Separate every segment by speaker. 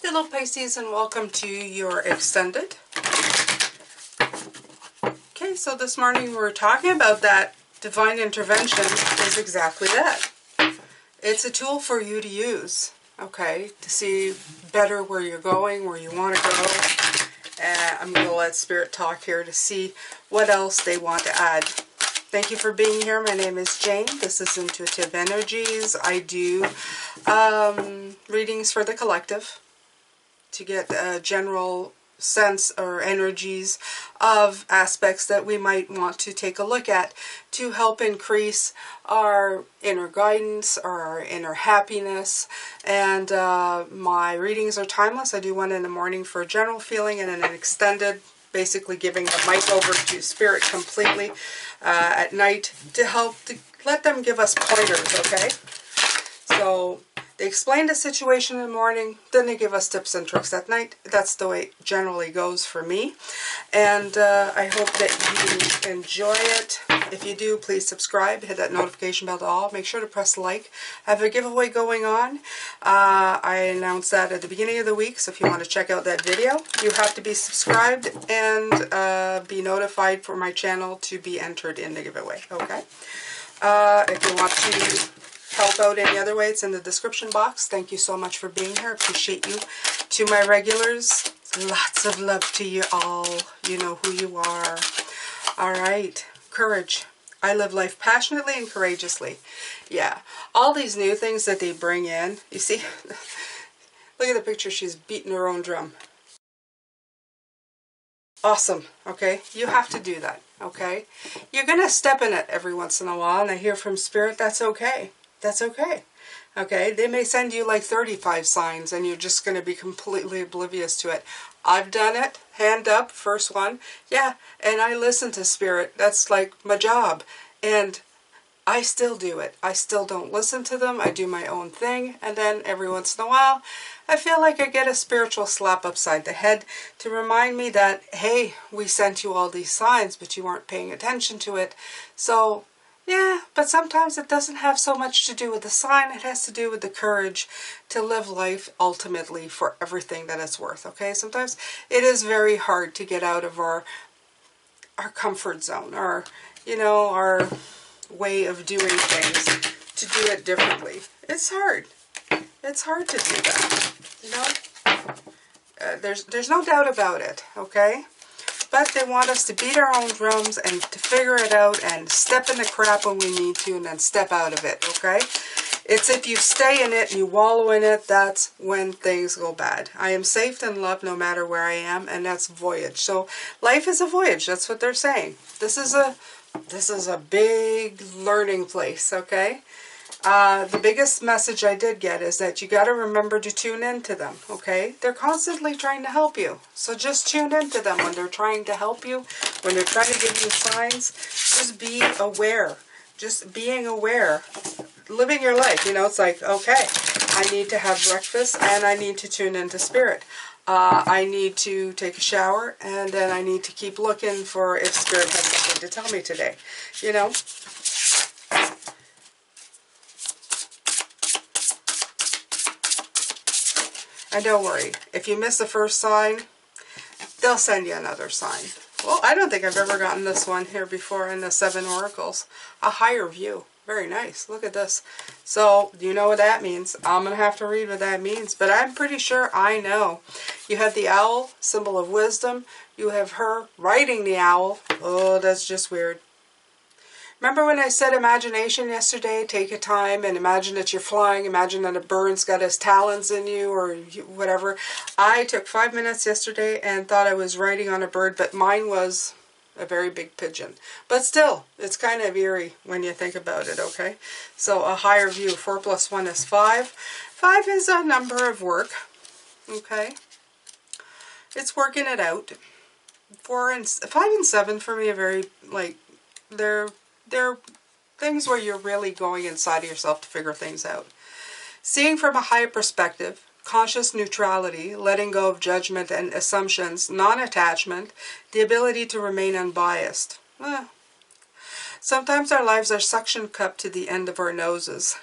Speaker 1: Hello Pisces, and welcome to your extended. Okay, so this morning we're talking about that divine intervention is exactly that. It's a tool for you to use, okay, to see better where you're going, where you want to go. I'm going to let Spirit talk here to see what else they want to add. Thank you for being here. My name is Jane. This is Intuitive Energies. I do readings for the collective to get a general sense or energies of aspects that we might want to take a look at to help increase our inner guidance or our inner happiness. And my readings are timeless. I do one in the morning for a general feeling and then an extended, basically giving the mic over to Spirit completely at night to help to let them give us pointers, okay? So they explain the situation in the morning, then they give us tips and tricks at night. That's the way it generally goes for me. And I hope that you enjoy it. If you do, please subscribe, hit that notification bell to all. Make sure to press like. I have a giveaway going on. I announced that at the beginning of the week, so if you want to check out that video, you have to be subscribed and be notified for my channel to be entered in the giveaway, okay? If you want to help out any other way, it's in the description box. Thank you so much for being here. Appreciate you. To my regulars, lots of love to you all. You know who you are. All right. Courage. I live life passionately and courageously. Yeah. All these new things that they bring in. You see? Look at the picture. She's beating her own drum. Awesome. Okay? You have to do that. Okay? You're going to step in it every once in a while, and I hear from Spirit, that's okay. That's okay. Okay, they may send you like 35 signs and you're just going to be completely oblivious to it. I've done it. Hand up, first one. Yeah, and I listen to Spirit. That's like my job. And I still do it. I still don't listen to them. I do my own thing. And then every once in a while, I feel like I get a spiritual slap upside the head to remind me that, hey, we sent you all these signs, but you weren't paying attention to it. So yeah, but sometimes it doesn't have so much to do with the sign. It has to do with the courage to live life ultimately for everything that it's worth, okay? Sometimes it is very hard to get out of our comfort zone, or, you know, our way of doing things, to do it differently. It's hard. It's hard to do that, you know? There's no doubt about it, okay? But they want us to beat our own drums and to figure it out and step in the crap when we need to and then step out of it, okay? It's if you stay in it and you wallow in it, that's when things go bad. I am safe and loved no matter where I am, and that's voyage. So life is a voyage. That's what they're saying. This is a big learning place, okay? The biggest message I did get is that you got to remember to tune into them, okay? They're constantly trying to help you. So just tune into them when they're trying to help you, when they're trying to give you signs. Just be aware. Just being aware. Living your life. You know, it's like, okay, I need to have breakfast and I need to tune into Spirit. I need to take a shower and then I need to keep looking for if Spirit has something to tell me today. You know? And don't worry, if you miss the first sign, they'll send you another sign. Well, I don't think I've ever gotten this one here before in the 7 oracles. A higher view. Very nice. Look at this. So, do you know what that means? I'm going to have to read what that means, but I'm pretty sure I know. You have the owl, symbol of wisdom. You have her riding the owl. Oh, that's just weird. Remember when I said imagination yesterday? Take a time and imagine that you're flying. Imagine that a bird's got his talons in you or whatever. I took 5 minutes yesterday and thought I was riding on a bird, but mine was a very big pigeon. But still, it's kind of eerie when you think about it, okay? So a higher view. 4 plus 1 is 5. 5 is a number of work, okay? It's working it out. 5 and 7 for me are very, like, they're things where you're really going inside of yourself to figure things out. Seeing from a higher perspective, conscious neutrality, letting go of judgment and assumptions, non-attachment, the ability to remain unbiased. Sometimes our lives are suction cupped to the end of our noses.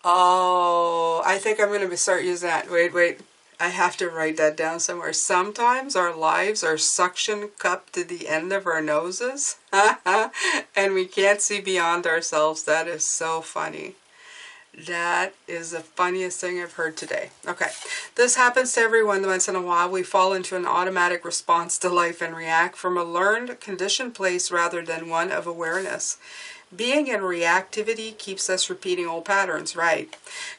Speaker 1: Oh, I think I'm going to start using that. Wait. I have to write that down somewhere. Sometimes our lives are suction cupped to the end of our noses. And we can't see beyond ourselves. That is so funny. That is the funniest thing I've heard today. Okay, this happens to everyone once in a while. We fall into an automatic response to life and react from a learned, conditioned place rather than one of awareness. Being in reactivity keeps us repeating old patterns, right?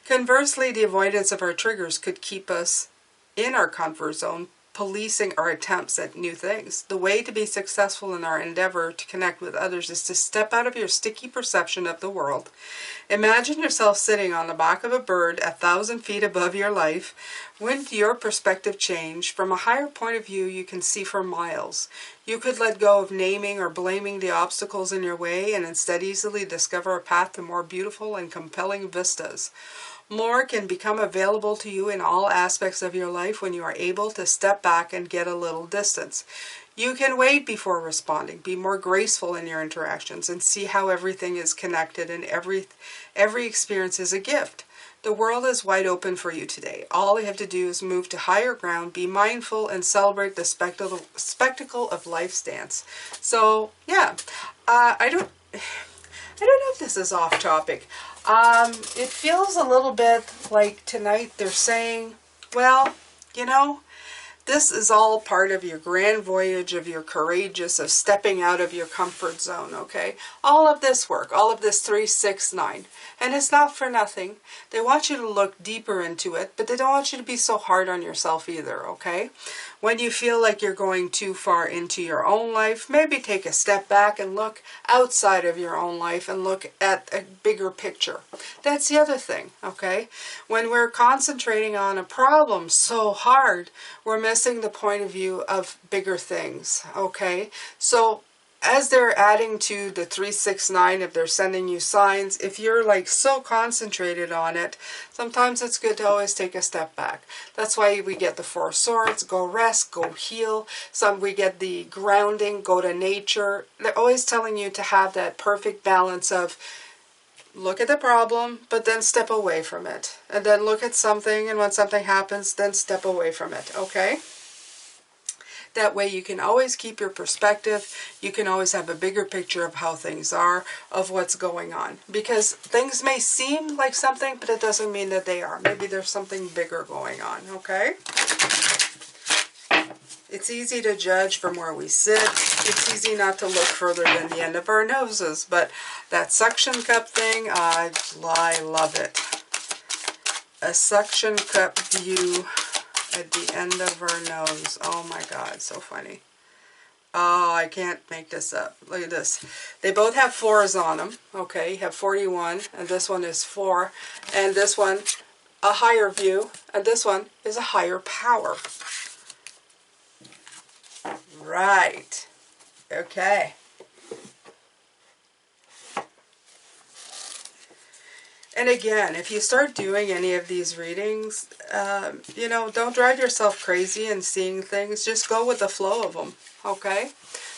Speaker 1: Conversely, the avoidance of our triggers could keep us in our comfort zone, policing our attempts at new things. The way to be successful in our endeavor to connect with others is to step out of your sticky perception of the world. Imagine yourself sitting on the back of a bird 1,000 feet above your life. When your perspective change, from a higher point of view, you can see for miles. You could let go of naming or blaming the obstacles in your way and instead easily discover a path to more beautiful and compelling vistas. More can become available to you in all aspects of your life when you are able to step back and get a little distance. You can wait before responding, be more graceful in your interactions, and see how everything is connected and every experience is a gift. The world is wide open for you today. All you have to do is move to higher ground, be mindful, and celebrate the spectacle of life's dance. So, yeah, I don't know if this is off topic. It feels a little bit like tonight they're saying, well, you know, this is all part of your grand voyage of your courageous, of stepping out of your comfort zone, okay? All of this work, all of this 3, 6, 9. And it's not for nothing. They want you to look deeper into it, but they don't want you to be so hard on yourself either, okay? When you feel like you're going too far into your own life, maybe take a step back and look outside of your own life and look at a bigger picture. That's the other thing, okay? When we're concentrating on a problem so hard, we're missing the point of view of bigger things, okay? So as they're adding to the 3, 6, 9, if they're sending you signs, if you're like so concentrated on it, sometimes it's good to always take a step back. That's why we get the 4 swords, go rest, go heal. Some we get the grounding, go to nature. They're always telling you to have that perfect balance of look at the problem, but then step away from it. And then look at something, and when something happens, then step away from it, okay? That way you can always keep your perspective. You can always have a bigger picture of how things are, of what's going on. Because things may seem like something, but it doesn't mean that they are. Maybe there's something bigger going on, okay? It's easy to judge from where we sit. It's easy not to look further than the end of our noses. But that suction cup thing, I love it. A suction cup view at the end of her nose. Oh my God, so funny. Oh, I can't make this up. Look at this. They both have 4s on them. Okay, you have 41, and this one is 4. And this one, a higher view, and this one is a higher power. Right. Okay. And again, if you start doing any of these readings, you know, don't drive yourself crazy and seeing things. Just go with the flow of them, okay?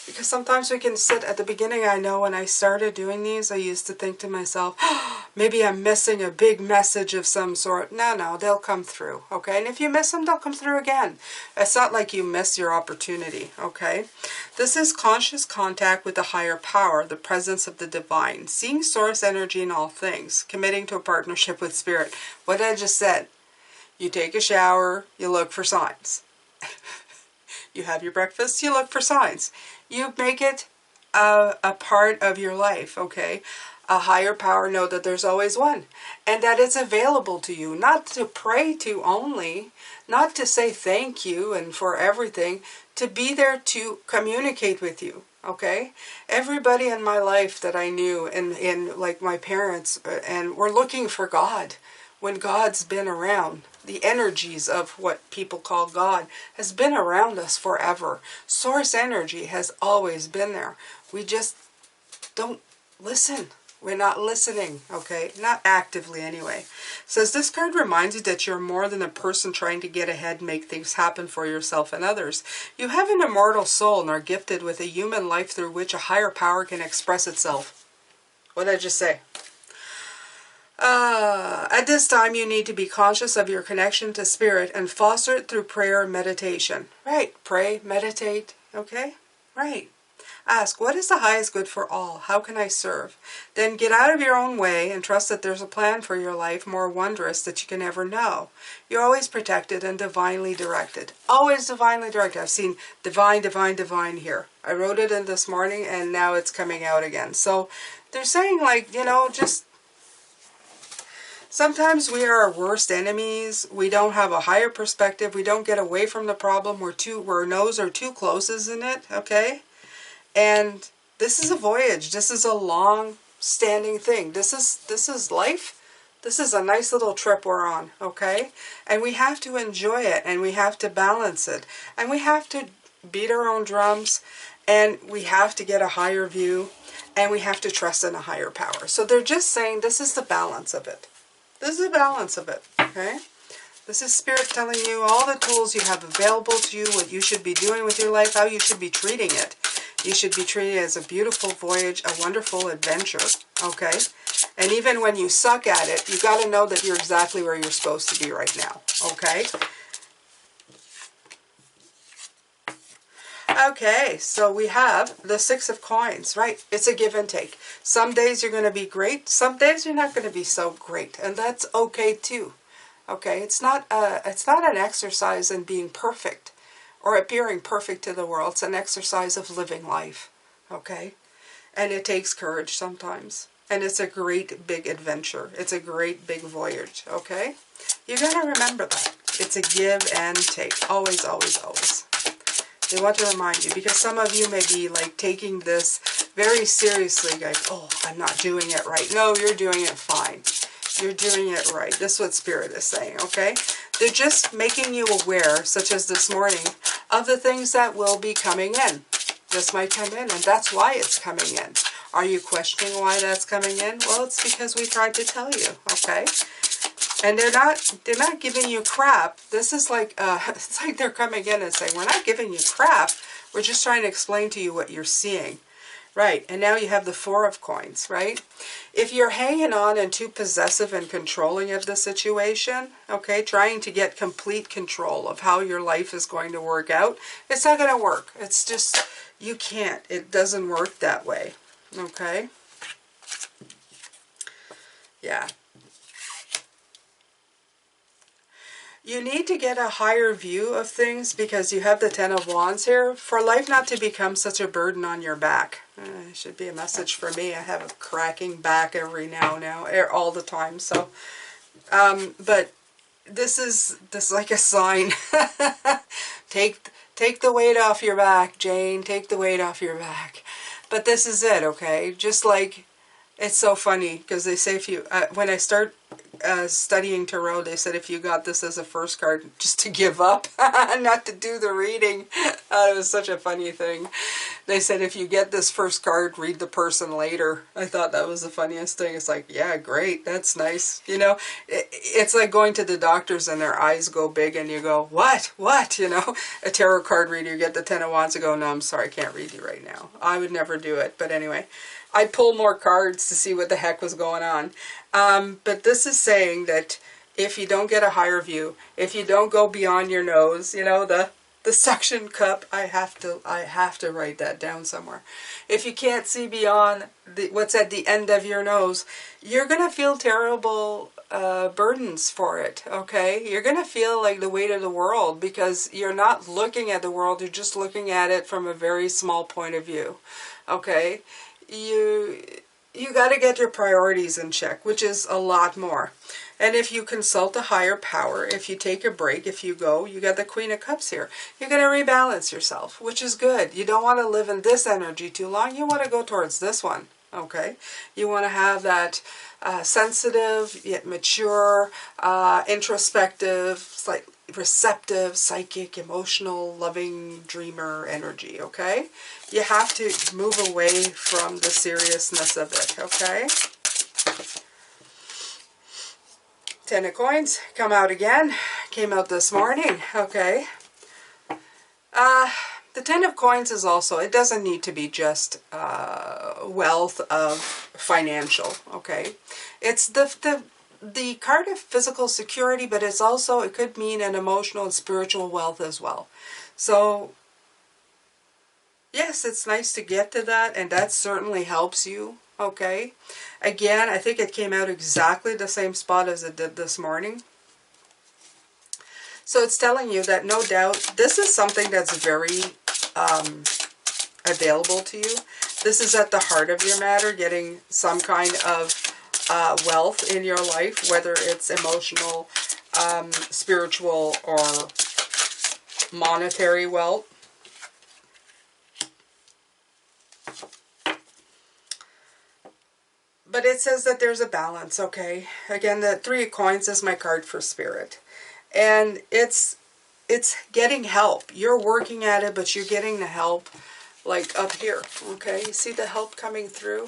Speaker 1: Because sometimes we can sit at the beginning. I know when I started doing these, I used to think to myself, oh, maybe I'm missing a big message of some sort. No, they'll come through, okay? And if you miss them, they'll come through again. It's not like you miss your opportunity, okay? This is conscious contact with the higher power, the presence of the divine, seeing source energy in all things, committing to a partnership with spirit. What I just said, you take a shower, you look for signs. You have your breakfast, you look for signs. You make it a part of your life, okay? A higher power, know that there's always one. And that it's available to you, not to pray to only, not to say thank you and for everything, to be there to communicate with you, okay? Everybody in my life that I knew, and like my parents, and were looking for God. When God's been around, the energies of what people call God has been around us forever. Source energy has always been there. We just don't listen. We're not listening, okay? Not actively anyway. It says this card reminds you that you're more than a person trying to get ahead and make things happen for yourself and others. You have an immortal soul and are gifted with a human life through which a higher power can express itself. What did I just say? At this time, you need to be conscious of your connection to spirit and foster it through prayer and meditation. Right. Pray, meditate. Okay? Right. Ask, what is the highest good for all? How can I serve? Then get out of your own way and trust that there's a plan for your life more wondrous that you can ever know. You're always protected and divinely directed. Always divinely directed. I've seen divine, divine, divine here. I wrote it in this morning and now it's coming out again. So they're saying, like, you know, just sometimes we are our worst enemies. We don't have a higher perspective. We don't get away from the problem. Our nose are too close, isn't it? Okay? And this is a voyage. This is a long-standing thing. This is life. This is a nice little trip we're on, okay? And we have to enjoy it, and we have to balance it. And we have to beat our own drums, and we have to get a higher view, and we have to trust in a higher power. So they're just saying this is the balance of it. This is the balance of it, okay? This is Spirit telling you all the tools you have available to you, what you should be doing with your life, how you should be treating it. You should be treating it as a beautiful voyage, a wonderful adventure, okay? And even when you suck at it, you got to know that you're exactly where you're supposed to be right now, okay? Okay, so we have the Six of Coins, right? It's a give and take. Some days you're going to be great. Some days you're not going to be so great, and that's okay too. Okay, it's not an exercise in being perfect or appearing perfect to the world. It's an exercise of living life, okay? And it takes courage sometimes. And it's a great big adventure. It's a great big voyage, okay? You got to remember that. It's a give and take. Always, always, always. They want to remind you, because some of you may be like taking this very seriously, like, oh, I'm not doing it right. No, you're doing it fine. You're doing it right. This is what Spirit is saying, okay? They're just making you aware, such as this morning, of the things that will be coming in. This might come in, and that's why it's coming in. Are you questioning why that's coming in? Well, it's because we tried to tell you, okay? And they're not giving you crap. This is like, it's like they're coming in and saying, we're not giving you crap. We're just trying to explain to you what you're seeing. Right, and now you have the Four of Coins, right? If you're hanging on and too possessive and controlling of the situation, okay, trying to get complete control of how your life is going to work out, it's not going to work. It's just, you can't. It doesn't work that way, okay? Yeah. You need to get a higher view of things because you have the Ten of Wands here. For life not to become such a burden on your back. It should be a message for me. I have a cracking back every now and now, all the time. So, but this is like a sign. Take the weight off your back, Jane. Take the weight off your back. But this is it, okay? Just like, it's so funny because they say if you, when I start studying tarot, they said if you got this as a first card, just to give up, not to do the reading. It was such a funny thing. They said if you get this first card, read the person later. I thought that was the funniest thing. It's like, yeah, great, that's nice. You know, it's like going to the doctors and their eyes go big and you go, what? You know, a tarot card reader, you get the Ten of Wands and go, no, I'm sorry, I can't read you right now. I would never do it, but anyway. I pulled more cards to see what the heck was going on. But this is saying that if you don't get a higher view, if you don't go beyond your nose, you know, the suction cup, I have to write that down somewhere. If you can't see beyond what's at the end of your nose, you're going to feel terrible burdens for it, okay? You're going to feel like the weight of the world because you're not looking at the world, you're just looking at it from a very small point of view, okay? You got to get your priorities in check, which is a lot more. And if you consult a higher power, if you take a break, if you go, you got the Queen of Cups here. You're going to rebalance yourself, which is good. You don't want to live in this energy too long. You want to go towards this one, okay? You want to have that sensitive, yet mature, introspective, like receptive, psychic, emotional, loving, dreamer energy, okay? You have to move away from the seriousness of it, okay? Ten of Coins, come out again. Came out this morning, okay? The Ten of Coins is also, it doesn't need to be just wealth of financial, okay? It's the card of physical security, but it's also, it could mean an emotional and spiritual wealth as well. So, yes, it's nice to get to that, and that certainly helps you, okay? Again, I think it came out exactly the same spot as it did this morning. So it's telling you that no doubt this is something that's very available to you. This is at the heart of your matter, getting some kind of wealth in your life, whether it's emotional, spiritual, or monetary wealth. But it says that there's a balance, okay? Again, the Three of Coins is my card for Spirit. And it's getting help. You're working at it, but you're getting the help, like up here, okay? You see the help coming through?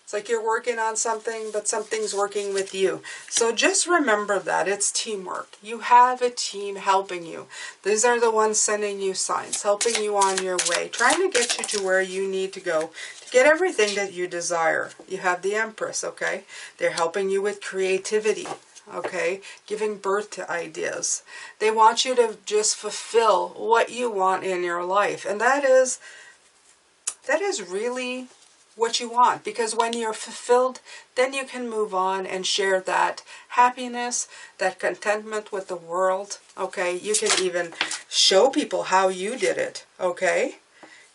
Speaker 1: It's like you're working on something, but something's working with you. So just remember that. It's teamwork. You have a team helping you. These are the ones sending you signs, helping you on your way, trying to get you to where you need to go to get everything that you desire. You have the Empress, okay? They're helping you with creativity, okay? Giving birth to ideas. They want you to just fulfill what you want in your life. And that is really what you want, because when you're fulfilled, then you can move on and share that happiness, that contentment with the world, okay? You can even show people how you did it, okay?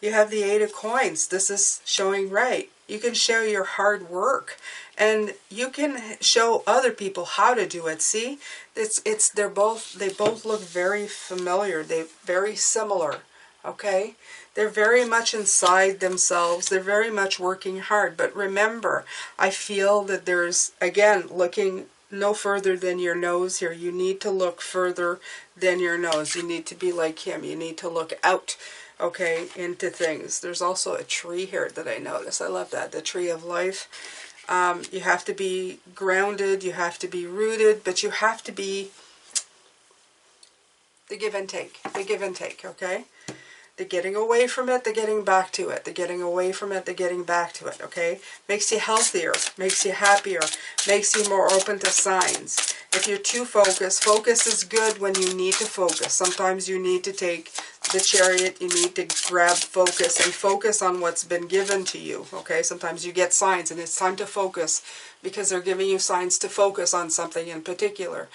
Speaker 1: You have the Eight of Coins. This is showing right. You can show your hard work, and you can show other people how to do it. See, they both look very familiar. They're very similar, okay? They're very much inside themselves. They're very much working hard. But remember, I feel that there's, again, looking no further than your nose here. You need to look further than your nose. You need to be like him. You need to look out, okay, into things. There's also a tree here that I noticed. I love that, the tree of life. You have to be grounded. You have to be rooted. But you have to be the give and take. The give and take, okay? The getting away from it, the getting back to it. The getting away from it, the getting back to it, okay? Makes you healthier, makes you happier, makes you more open to signs. If you're too focused, focus is good when you need to focus. Sometimes you need to take the Chariot, you need to grab focus and focus on what's been given to you, okay? Sometimes you get signs and it's time to focus because they're giving you signs to focus on something in particular.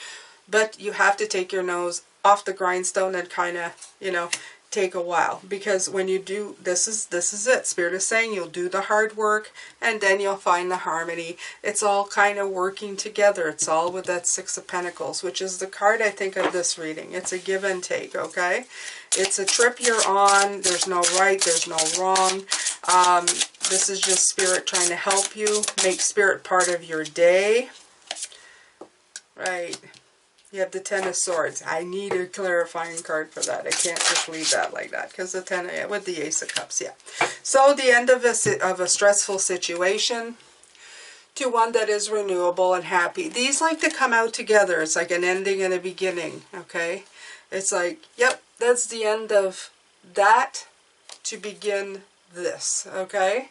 Speaker 1: But you have to take your nose off the grindstone and kind of, you know, take a while, because when you do, this is it. Spirit is saying you'll do the hard work and then you'll find the harmony. It's all kind of working together. It's all with that Six of Pentacles, which is the card I think of this reading. It's a give and take, okay? It's a trip you're on. There's no right, there's no wrong. This is just Spirit trying to help you, make Spirit part of your day, right? You have the Ten of Swords. I need a clarifying card for that. I can't just leave that like that, because the Ten, with the Ace of Cups, yeah. So the end of a stressful situation to one that is renewable and happy. These like to come out together. It's like an ending and a beginning, okay? It's like, yep, that's the end of that to begin this, okay?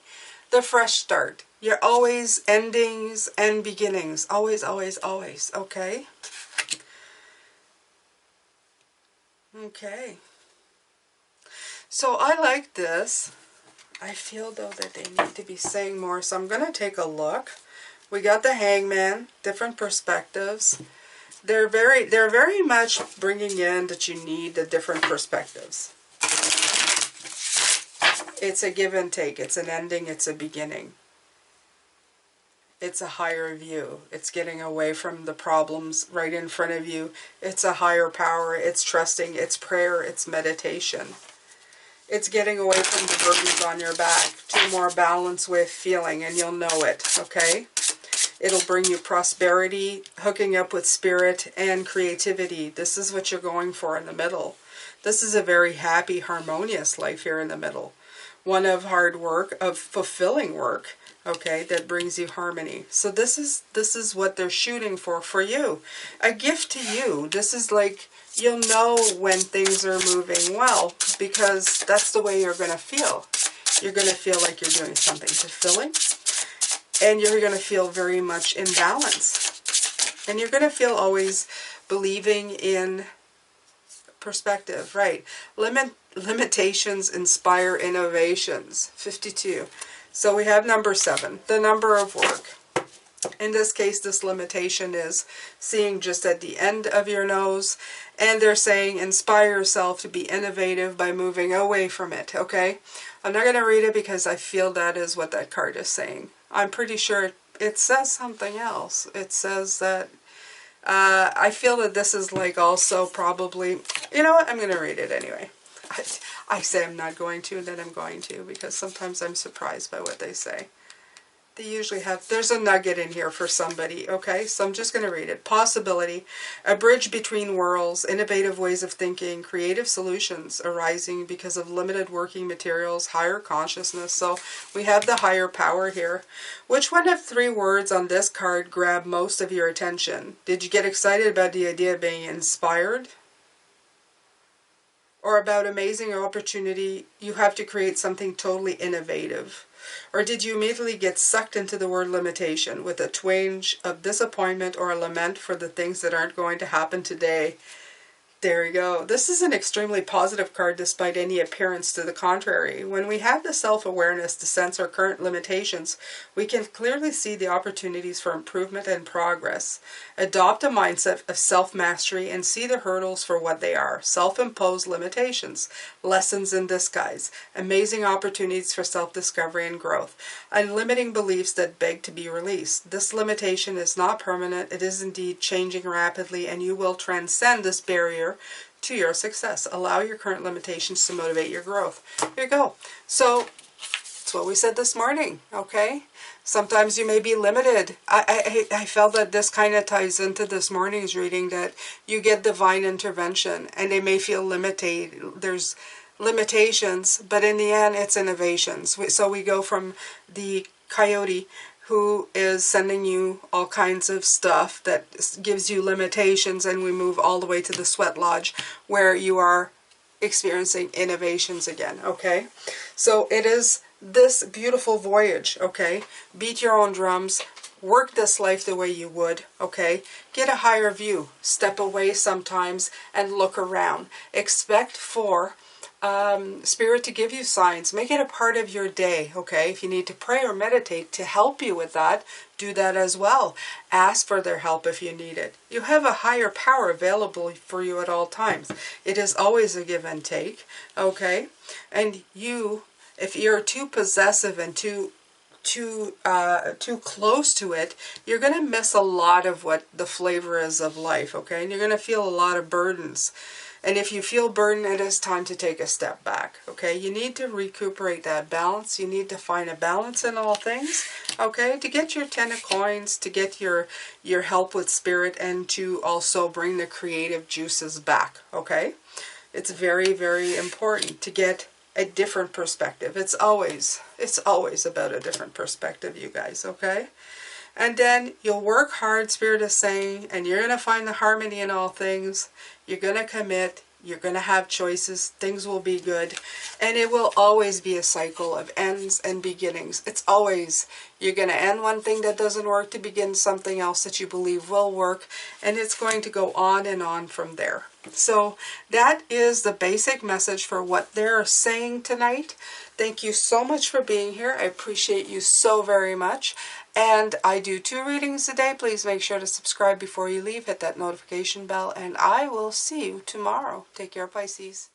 Speaker 1: The fresh start. You're always endings and beginnings. Always, always, always, okay? Okay, so I like this. I feel though that they need to be saying more, so I'm going to take a look. We got the Hangman, different perspectives. They're very much bringing in that you need the different perspectives. It's a give and take. It's an ending. It's a beginning. It's a higher view. It's getting away from the problems right in front of you. It's a higher power. It's trusting. It's prayer. It's meditation. It's getting away from the burdens on your back to more balance with feeling, and you'll know it, okay? It'll bring you prosperity, hooking up with Spirit, and creativity. This is what you're going for in the middle. This is a very happy, harmonious life here in the middle, one of hard work, of fulfilling work, okay, that brings you harmony. So this is what they're shooting for you. A gift to you. This is like, you'll know when things are moving well, because that's the way you're going to feel. You're going to feel like you're doing something fulfilling, and you're going to feel very much in balance. And you're going to feel always believing in perspective, right? Limitations inspire innovations. 52. So we have number 7, the number of work. In this case, this limitation is seeing just at the end of your nose, and they're saying inspire yourself to be innovative by moving away from it, okay? I'm not going to read it because I feel that is what that card is saying. I'm pretty sure it says something else. It says that I feel that this is like also probably, you know what, I'm going to read it anyway. I say I'm not going to, and then I'm going to, because sometimes I'm surprised by what they say. They usually have, there's a nugget in here for somebody, okay? So I'm just going to read it. Possibility, a bridge between worlds, innovative ways of thinking, creative solutions arising because of limited working materials, higher consciousness. So we have the higher power here. Which one of 3 words on this card grabbed most of your attention? Did you get excited about the idea of being inspired? Or about amazing opportunity, you have to create something totally innovative? Or did you immediately get sucked into the word limitation with a twinge of disappointment or a lament for the things that aren't going to happen today? There you go. This is an extremely positive card despite any appearance to the contrary. When we have the self-awareness to sense our current limitations, we can clearly see the opportunities for improvement and progress. Adopt a mindset of self-mastery and see the hurdles for what they are. Self-imposed limitations, lessons in disguise, amazing opportunities for self-discovery and growth, and limiting beliefs that beg to be released. This limitation is not permanent. It is indeed changing rapidly, and you will transcend this barrier to your success. Allow your current limitations to motivate your growth. Here you go. So that's what we said this morning, okay? Sometimes you may be limited. I felt that this kind of ties into this morning's reading, that you get divine intervention and they may feel limited. There's limitations, but in the end it's innovations. So we go from the coyote who is sending you all kinds of stuff that gives you limitations, and we move all the way to the sweat lodge where you are experiencing innovations again, okay? So it is this beautiful voyage, okay? Beat your own drums, work this life the way you would, okay? Get a higher view, step away sometimes and look around. Expect for Spirit to give you signs. Make it a part of your day, okay? If you need to pray or meditate to help you with that, do that as well. Ask for their help if you need it. You have a higher power available for you at all times. It is always a give and take, okay? And you, if you're too possessive and too close to it, you're going to miss a lot of what the flavor is of life, okay? And you're going to feel a lot of burdens. And if you feel burdened, it is time to take a step back, okay? You need to recuperate that balance. You need to find a balance in all things, okay? To get your 10 of coins, to get your help with spirit, and to also bring the creative juices back, okay? It's very, very important to get a different perspective. It's always about a different perspective, you guys, okay? And then you'll work hard, Spirit is saying, and you're going to find the harmony in all things. You're going to commit. You're going to have choices. Things will be good. And it will always be a cycle of ends and beginnings. It's always, you're going to end one thing that doesn't work to begin something else that you believe will work. And it's going to go on and on from there. So that is the basic message for what they're saying tonight. Thank you so much for being here. I appreciate you so very much. And I do 2 readings a day. Please make sure to subscribe before you leave. Hit that notification bell. And I will see you tomorrow. Take care, Pisces.